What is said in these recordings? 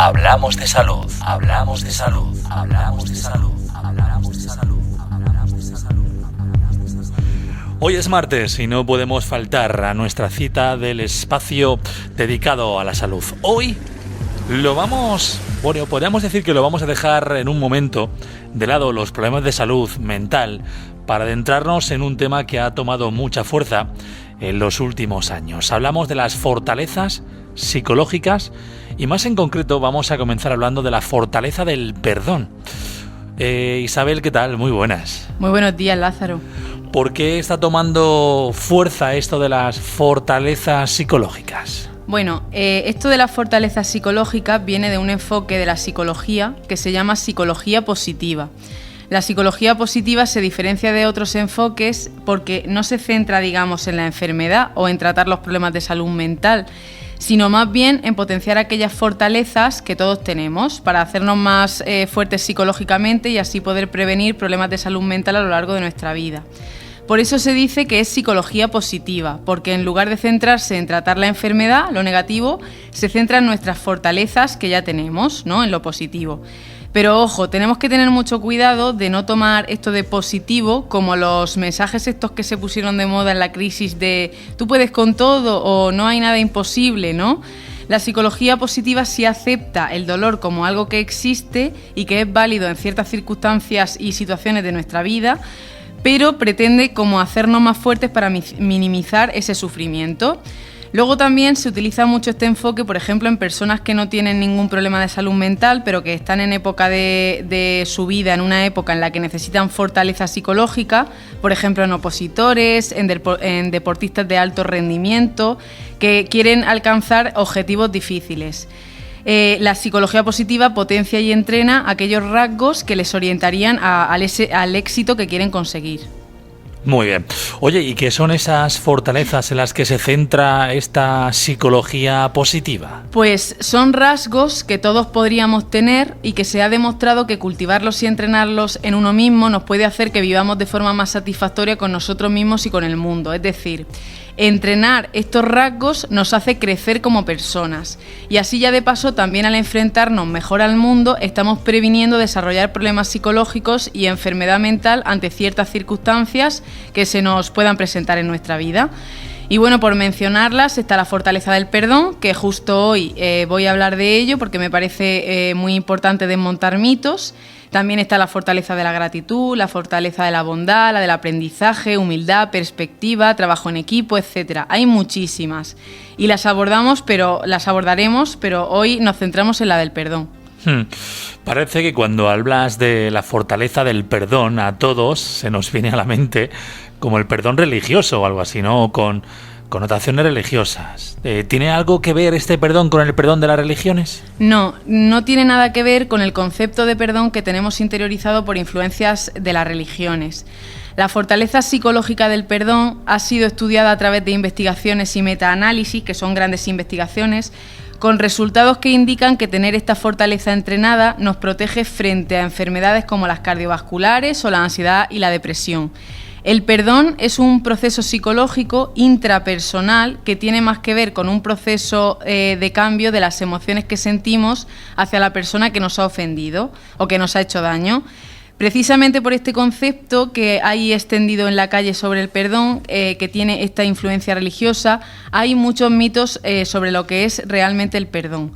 Hablamos de salud. Hablamos de salud. Hablamos de salud. Hablamos de salud. Hablamos de salud. Hoy es martes y no podemos faltar a nuestra cita del espacio dedicado a la salud. Hoy podríamos decir que lo vamos a dejar en un momento de lado los problemas de salud mental para adentrarnos en un tema que ha tomado mucha fuerza en los últimos años. Hablamos de las fortalezas psicológicas y más en concreto vamos a comenzar hablando de la fortaleza del perdón. Isabel, ¿qué tal? Muy buenas. Muy buenos días, Lázaro. ¿Por qué está tomando fuerza esto de las fortalezas psicológicas? Bueno, esto de las fortalezas psicológicas viene de un enfoque de la psicología que se llama psicología positiva. La psicología positiva se diferencia de otros enfoques porque no se centra, digamos, en la enfermedad o en tratar los problemas de salud mental, sino más bien en potenciar aquellas fortalezas que todos tenemos para hacernos más fuertes psicológicamente y así poder prevenir problemas de salud mental a lo largo de nuestra vida. Por eso se dice que es psicología positiva, porque en lugar de centrarse en tratar la enfermedad, lo negativo, se centra en nuestras fortalezas que ya tenemos, ¿no? En lo positivo. Pero ojo, tenemos que tener mucho cuidado de no tomar esto de positivo como los mensajes estos que se pusieron de moda en la crisis de tú puedes con todo o no hay nada imposible, ¿no? La psicología positiva sí acepta el dolor como algo que existe y que es válido en ciertas circunstancias y situaciones de nuestra vida, pero pretende como hacernos más fuertes para minimizar ese sufrimiento. Luego también se utiliza mucho este enfoque, por ejemplo, en personas que no tienen ningún problema de salud mental, pero que están en época de su vida, en una época en la que necesitan fortaleza psicológica, por ejemplo, en opositores, en deportistas de alto rendimiento, que quieren alcanzar objetivos difíciles. La psicología positiva potencia y entrena aquellos rasgos que les orientarían al éxito que quieren conseguir. Muy bien. Oye, ¿y qué son esas fortalezas en las que se centra esta psicología positiva? Pues son rasgos que todos podríamos tener y que se ha demostrado que cultivarlos y entrenarlos en uno mismo nos puede hacer que vivamos de forma más satisfactoria con nosotros mismos y con el mundo. Es decir, entrenar estos rasgos nos hace crecer como personas y así ya de paso también al enfrentarnos mejor al mundo estamos previniendo desarrollar problemas psicológicos y enfermedad mental ante ciertas circunstancias que se nos puedan presentar en nuestra vida. Y bueno, por mencionarlas está la fortaleza del perdón, que justo hoy voy a hablar de ello porque me parece muy importante desmontar mitos. También está la fortaleza de la gratitud, la fortaleza de la bondad, la del aprendizaje, humildad, perspectiva, trabajo en equipo, etcétera. Hay muchísimas y las abordaremos, pero hoy nos centramos en la del perdón. Parece que cuando hablas de la fortaleza del perdón a todos se nos viene a la mente como el perdón religioso o algo así, ¿no? Con connotaciones religiosas. ¿Tiene algo que ver este perdón con el perdón de las religiones? No tiene nada que ver con el concepto de perdón que tenemos interiorizado por influencias de las religiones. La fortaleza psicológica del perdón ha sido estudiada a través de investigaciones y metaanálisis, que son grandes investigaciones, con resultados que indican que tener esta fortaleza entrenada nos protege frente a enfermedades como las cardiovasculares o la ansiedad y la depresión. El perdón es un proceso psicológico intrapersonal que tiene más que ver con un proceso de cambio de las emociones que sentimos hacia la persona que nos ha ofendido o que nos ha hecho daño. Precisamente por este concepto que hay extendido en la calle sobre el perdón, que tiene esta influencia religiosa, hay muchos mitos sobre lo que es realmente el perdón.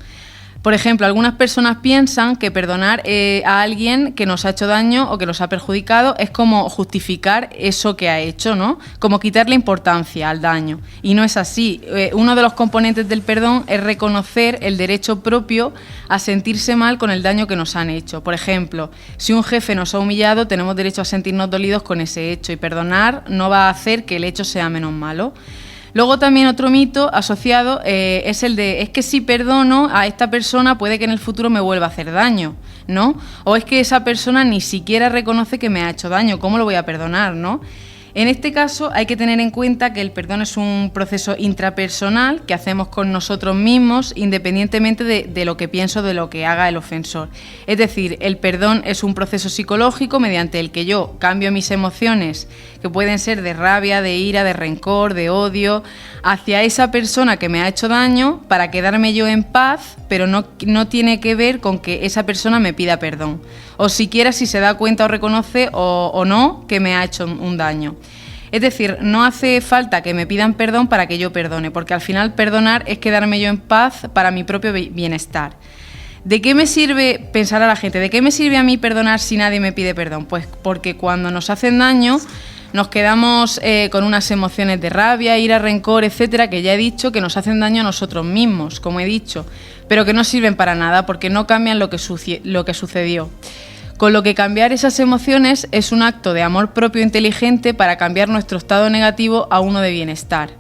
Por ejemplo, algunas personas piensan que perdonar a alguien que nos ha hecho daño o que nos ha perjudicado es como justificar eso que ha hecho, ¿no? Como quitarle importancia al daño. Y no es así. Uno de los componentes del perdón es reconocer el derecho propio a sentirse mal con el daño que nos han hecho. Por ejemplo, si un jefe nos ha humillado, tenemos derecho a sentirnos dolidos con ese hecho y perdonar no va a hacer que el hecho sea menos malo. Luego también otro mito asociado es el de es que si perdono a esta persona puede que en el futuro me vuelva a hacer daño, ¿no? O es que esa persona ni siquiera reconoce que me ha hecho daño, ¿cómo lo voy a perdonar, no? En este caso hay que tener en cuenta que el perdón es un proceso intrapersonal que hacemos con nosotros mismos independientemente de lo que pienso, de lo que haga el ofensor. Es decir, el perdón es un proceso psicológico mediante el que yo cambio mis emociones, que pueden ser de rabia, de ira, de rencor, de odio, hacia esa persona que me ha hecho daño para quedarme yo en paz, pero no tiene que ver con que esa persona me pida perdón, o siquiera si se da cuenta o reconoce o no que me ha hecho un daño. Es decir, no hace falta que me pidan perdón para que yo perdone, porque al final perdonar es quedarme yo en paz para mi propio bienestar. ¿De qué me sirve, pensar a la gente, de qué me sirve a mí perdonar si nadie me pide perdón? Pues porque cuando nos hacen daño nos quedamos con unas emociones de rabia, ira, rencor, etcétera, que ya he dicho que nos hacen daño a nosotros mismos, como he dicho, pero que no sirven para nada porque no cambian lo que sucedió. Con lo que cambiar esas emociones es un acto de amor propio inteligente para cambiar nuestro estado negativo a uno de bienestar.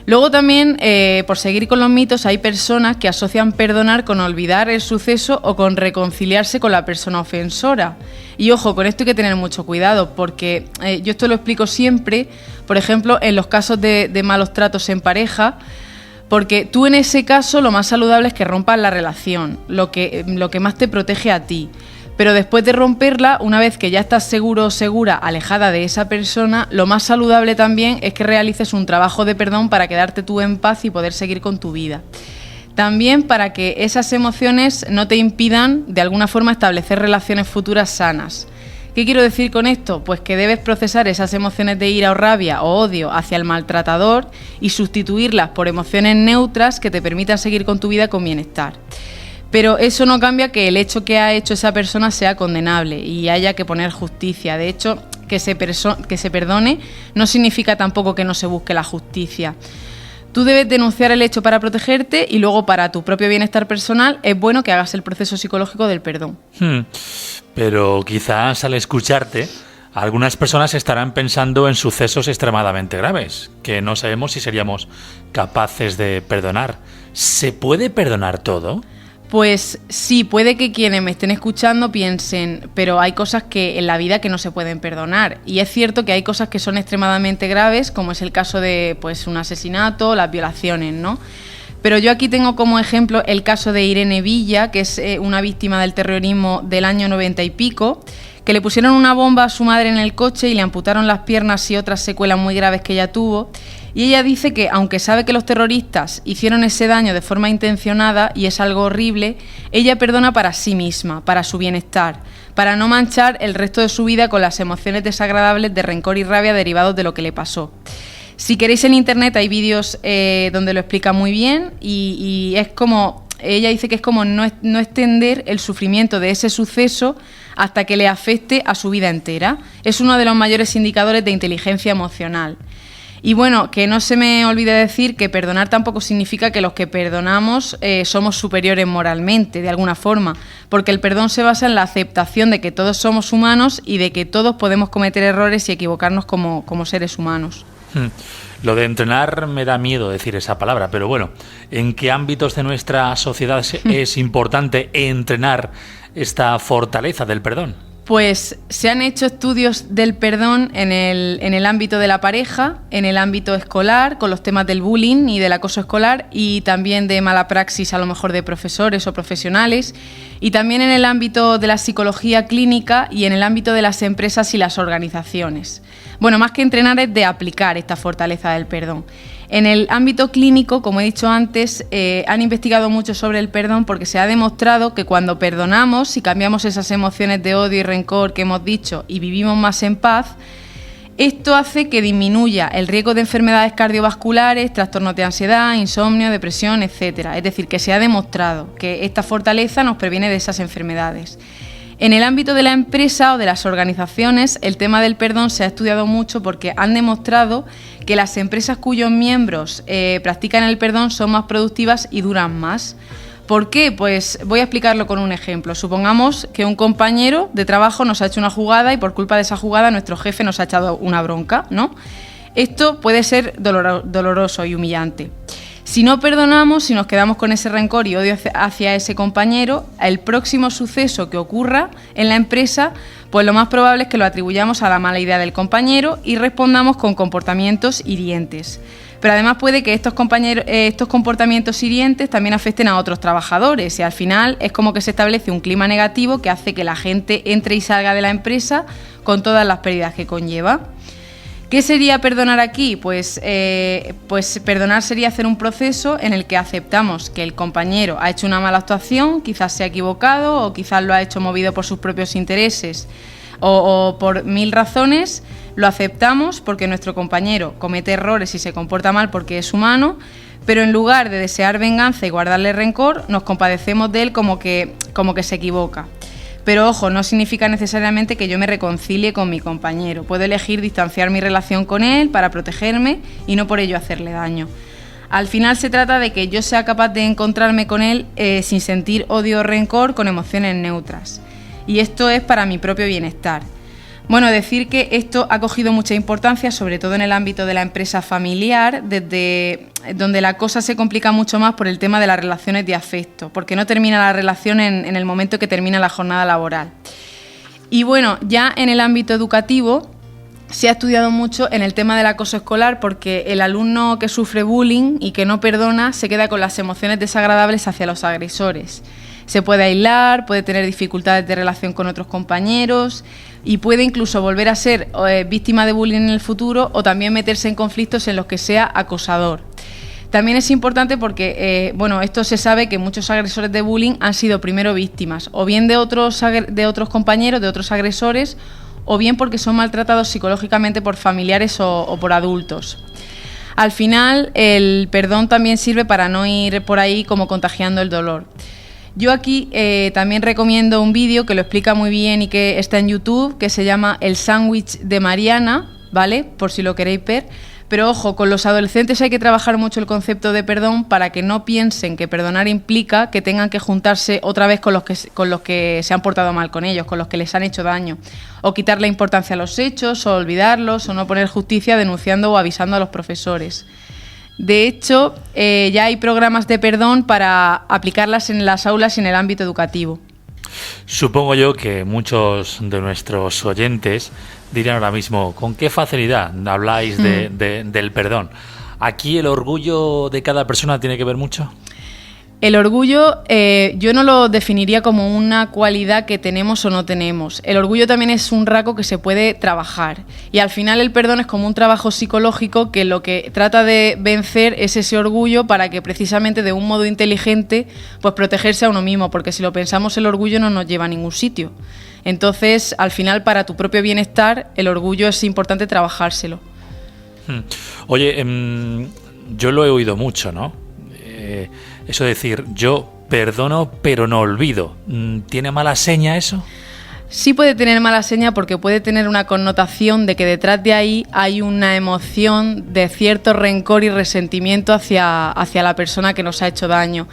Luego también, por seguir con los mitos, hay personas que asocian perdonar con olvidar el suceso o con reconciliarse con la persona ofensora. Y ojo, con esto hay que tener mucho cuidado, porque yo esto lo explico siempre, por ejemplo, en los casos de malos tratos en pareja, porque tú en ese caso lo más saludable es que rompas la relación, lo que más te protege a ti. Pero después de romperla, una vez que ya estás seguro o segura, alejada de esa persona, lo más saludable también es que realices un trabajo de perdón para quedarte tú en paz y poder seguir con tu vida. También para que esas emociones no te impidan, de alguna forma, establecer relaciones futuras sanas. ¿Qué quiero decir con esto? Pues que debes procesar esas emociones de ira o rabia o odio hacia el maltratador y sustituirlas por emociones neutras que te permitan seguir con tu vida con bienestar. Pero eso no cambia que el hecho que ha hecho esa persona sea condenable y haya que poner justicia. De hecho, que se perdone no significa tampoco que no se busque la justicia. Tú debes denunciar el hecho para protegerte y luego para tu propio bienestar personal es bueno que hagas el proceso psicológico del perdón. Pero quizás al escucharte, algunas personas estarán pensando en sucesos extremadamente graves, que no sabemos si seríamos capaces de perdonar. ¿Se puede perdonar todo? Pues sí, puede que quienes me estén escuchando piensen, pero hay cosas que en la vida que no se pueden perdonar. Y es cierto que hay cosas que son extremadamente graves, como es el caso de un asesinato, las violaciones, ¿no? Pero yo aquí tengo como ejemplo el caso de Irene Villa, que es una víctima del terrorismo del año 90 y pico, que le pusieron una bomba a su madre en el coche y le amputaron las piernas y otras secuelas muy graves que ella tuvo. Y ella dice que, aunque sabe que los terroristas hicieron ese daño de forma intencionada y es algo horrible, ella perdona para sí misma, para su bienestar, para no manchar el resto de su vida con las emociones desagradables de rencor y rabia derivados de lo que le pasó. Si queréis en internet hay vídeos donde lo explica muy bien y es como, ella dice que es como no extender el sufrimiento de ese suceso hasta que le afecte a su vida entera. Es uno de los mayores indicadores de inteligencia emocional. Y bueno, que no se me olvide decir que perdonar tampoco significa que los que perdonamos somos superiores moralmente, de alguna forma, porque el perdón se basa en la aceptación de que todos somos humanos y de que todos podemos cometer errores y equivocarnos como seres humanos. Lo de entrenar me da miedo decir esa palabra, pero bueno, ¿en qué ámbitos de nuestra sociedad es importante entrenar esta fortaleza del perdón? Pues se han hecho estudios del perdón en el ámbito de la pareja, en el ámbito escolar, con los temas del bullying y del acoso escolar y también de mala praxis a lo mejor de profesores o profesionales y también en el ámbito de la psicología clínica y en el ámbito de las empresas y las organizaciones. Bueno, más que entrenar es de aplicar esta fortaleza del perdón. En el ámbito clínico, como he dicho antes, han investigado mucho sobre el perdón porque se ha demostrado que cuando perdonamos y cambiamos esas emociones de odio y rencor que hemos dicho y vivimos más en paz, esto hace que disminuya el riesgo de enfermedades cardiovasculares, trastornos de ansiedad, insomnio, depresión, etc. Es decir, que se ha demostrado que esta fortaleza nos previene de esas enfermedades. En el ámbito de la empresa o de las organizaciones, el tema del perdón se ha estudiado mucho porque han demostrado que las empresas cuyos miembros practican el perdón son más productivas y duran más. ¿Por qué? Pues voy a explicarlo con un ejemplo. Supongamos que un compañero de trabajo nos ha hecho una jugada y por culpa de esa jugada nuestro jefe nos ha echado una bronca, ¿no? Esto puede ser doloroso y humillante. Si no perdonamos, si nos quedamos con ese rencor y odio hacia ese compañero, el próximo suceso que ocurra en la empresa, pues lo más probable es que lo atribuyamos a la mala idea del compañero y respondamos con comportamientos hirientes. Pero además puede que estos comportamientos hirientes también afecten a otros trabajadores y al final es como que se establece un clima negativo que hace que la gente entre y salga de la empresa con todas las pérdidas que conlleva. ¿Qué sería perdonar aquí? Pues perdonar sería hacer un proceso en el que aceptamos que el compañero ha hecho una mala actuación, quizás se ha equivocado o quizás lo ha hecho movido por sus propios intereses o por 1000 razones. Lo aceptamos porque nuestro compañero comete errores y se comporta mal porque es humano, pero en lugar de desear venganza y guardarle rencor, nos compadecemos de él como que se equivoca. Pero ojo, no significa necesariamente que yo me reconcilie con mi compañero. Puedo elegir distanciar mi relación con él para protegerme y no por ello hacerle daño. Al final se trata de que yo sea capaz de encontrarme con él sin sentir odio o rencor, con emociones neutras. Y esto es para mi propio bienestar. Bueno, decir que esto ha cogido mucha importancia, sobre todo en el ámbito de la empresa familiar, desde donde la cosa se complica mucho más por el tema de las relaciones de afecto, porque no termina la relación en el momento que termina la jornada laboral. Y bueno, ya en el ámbito educativo se ha estudiado mucho en el tema del acoso escolar, porque el alumno que sufre bullying y que no perdona se queda con las emociones desagradables hacia los agresores. Se puede aislar, puede tener dificultades de relación con otros compañeros y puede incluso volver a ser víctima de bullying en el futuro o también meterse en conflictos en los que sea acosador. También es importante porque, esto se sabe que muchos agresores de bullying han sido primero víctimas, o bien de otros compañeros, de otros agresores, o bien porque son maltratados psicológicamente por familiares o por adultos. Al final, el perdón también sirve para no ir por ahí como contagiando el dolor. Yo aquí también recomiendo un vídeo que lo explica muy bien y que está en YouTube, que se llama El sándwich de Mariana, ¿vale? Por si lo queréis ver. Pero ojo, con los adolescentes hay que trabajar mucho el concepto de perdón para que no piensen que perdonar implica que tengan que juntarse otra vez con los que se han portado mal con ellos, con los que les han hecho daño, o quitarle importancia a los hechos, o olvidarlos, o no poner justicia denunciando o avisando a los profesores. De hecho, ya hay programas de perdón para aplicarlas en las aulas y en el ámbito educativo. Supongo yo que muchos de nuestros oyentes dirán ahora mismo, ¿con qué facilidad habláis del perdón? ¿Aquí el orgullo de cada persona tiene que ver mucho? El orgullo yo no lo definiría como una cualidad que tenemos o no tenemos. El orgullo también es un rasgo que se puede trabajar. Y al final el perdón es como un trabajo psicológico que lo que trata de vencer es ese orgullo para que precisamente de un modo inteligente pues protegerse a uno mismo. Porque si lo pensamos, el orgullo no nos lleva a ningún sitio. Entonces, al final, para tu propio bienestar, el orgullo es importante trabajárselo. Oye, yo lo he oído mucho, ¿no? Eso de decir, yo perdono pero no olvido. ¿Tiene mala seña eso? Sí puede tener mala seña porque puede tener una connotación de que detrás de ahí hay una emoción de cierto rencor y resentimiento hacia la persona que nos ha hecho daño.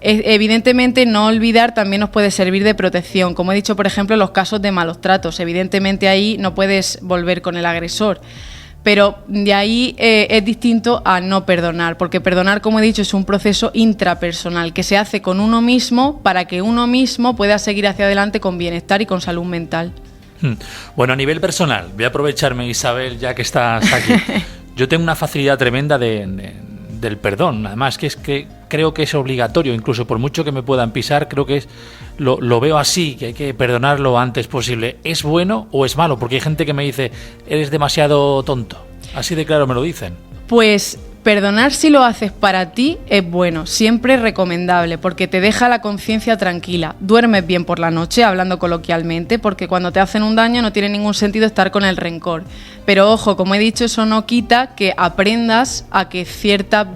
Evidentemente, no olvidar también nos puede servir de protección. Como he dicho, por ejemplo, en los casos de malos tratos. Evidentemente ahí no puedes volver con el agresor. Pero de ahí es distinto a no perdonar, porque perdonar, como he dicho, es un proceso intrapersonal que se hace con uno mismo para que uno mismo pueda seguir hacia adelante con bienestar y con salud mental. Bueno, a nivel personal, voy a aprovecharme, Isabel, ya que estás aquí. Yo tengo una facilidad tremenda del perdón, además que es que creo que es obligatorio, incluso por mucho que me puedan pisar, creo que lo veo así, que hay que perdonar lo antes posible. ¿Es bueno o es malo? Porque hay gente que me dice, eres demasiado tonto. Así de claro me lo dicen. Pues perdonar si lo haces para ti es bueno, siempre es recomendable, porque te deja la conciencia tranquila. Duermes bien por la noche, hablando coloquialmente, porque cuando te hacen un daño no tiene ningún sentido estar con el rencor. Pero ojo, como he dicho, eso no quita que aprendas a que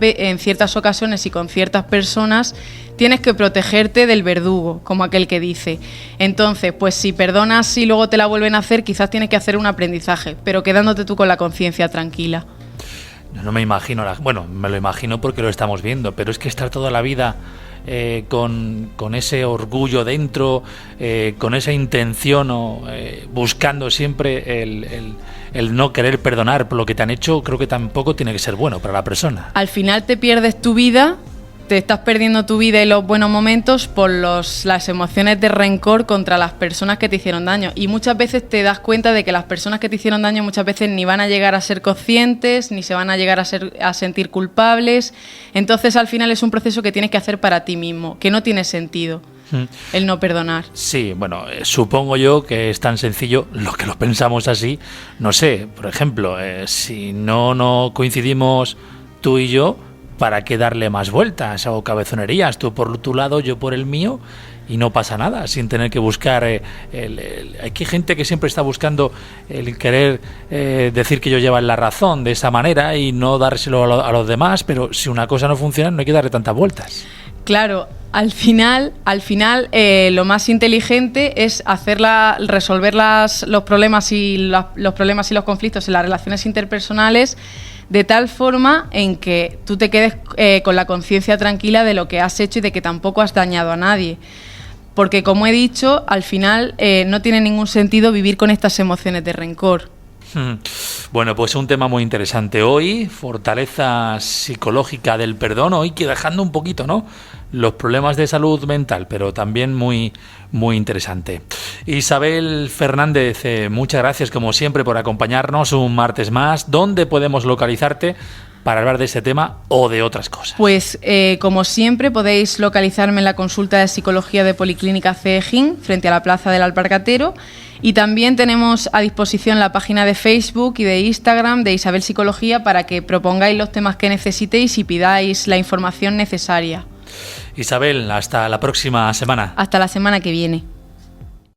en ciertas ocasiones y con ciertas personas tienes que protegerte del verdugo, como aquel que dice. Entonces, pues si perdonas y luego te la vuelven a hacer, quizás tienes que hacer un aprendizaje, pero quedándote tú con la conciencia tranquila. No me imagino, bueno, me lo imagino porque lo estamos viendo, pero es que estar toda la vida con ese orgullo dentro, con esa intención buscando siempre el no querer perdonar por lo que te han hecho, creo que tampoco tiene que ser bueno para la persona. Al final te pierdes tu vida, te estás perdiendo tu vida y los buenos momentos por las emociones de rencor contra las personas que te hicieron daño. Y muchas veces te das cuenta de que las personas que te hicieron daño muchas veces ni van a llegar a ser conscientes, ni se van a llegar a sentir culpables. Entonces al final es un proceso que tienes que hacer para ti mismo, que no tiene sentido el no perdonar. Sí, bueno, supongo yo que es tan sencillo, los que lo pensamos así, no sé, por ejemplo, si no coincidimos tú y yo, ¿para qué darle más vueltas o cabezonerías? Tú por tu lado, yo por el mío, y no pasa nada, sin tener que buscar... Hay gente que siempre está buscando el querer decir que ellos llevan la razón de esa manera y no dárselo a los demás, pero si una cosa no funciona no hay que darle tantas vueltas. Claro, al final lo más inteligente es resolver los problemas y los conflictos en las relaciones interpersonales de tal forma en que tú te quedes con la conciencia tranquila de lo que has hecho y de que tampoco has dañado a nadie. Porque, como he dicho, al final no tiene ningún sentido vivir con estas emociones de rencor. Bueno, pues un tema muy interesante hoy, fortaleza psicológica del perdón, hoy que dejando un poquito, ¿no?, los problemas de salud mental, pero también muy, muy interesante. Isabel Fernández, muchas gracias como siempre por acompañarnos un martes más. ¿Dónde podemos localizarte para hablar de este tema o de otras cosas? Pues como siempre podéis localizarme en la consulta de psicología de Policlínica CEGIN frente a la Plaza del Alpargatero, y también tenemos a disposición la página de Facebook y de Instagram de Isabel Psicología para que propongáis los temas que necesitéis y pidáis la información necesaria. Isabel, hasta la próxima semana. Hasta la semana que viene.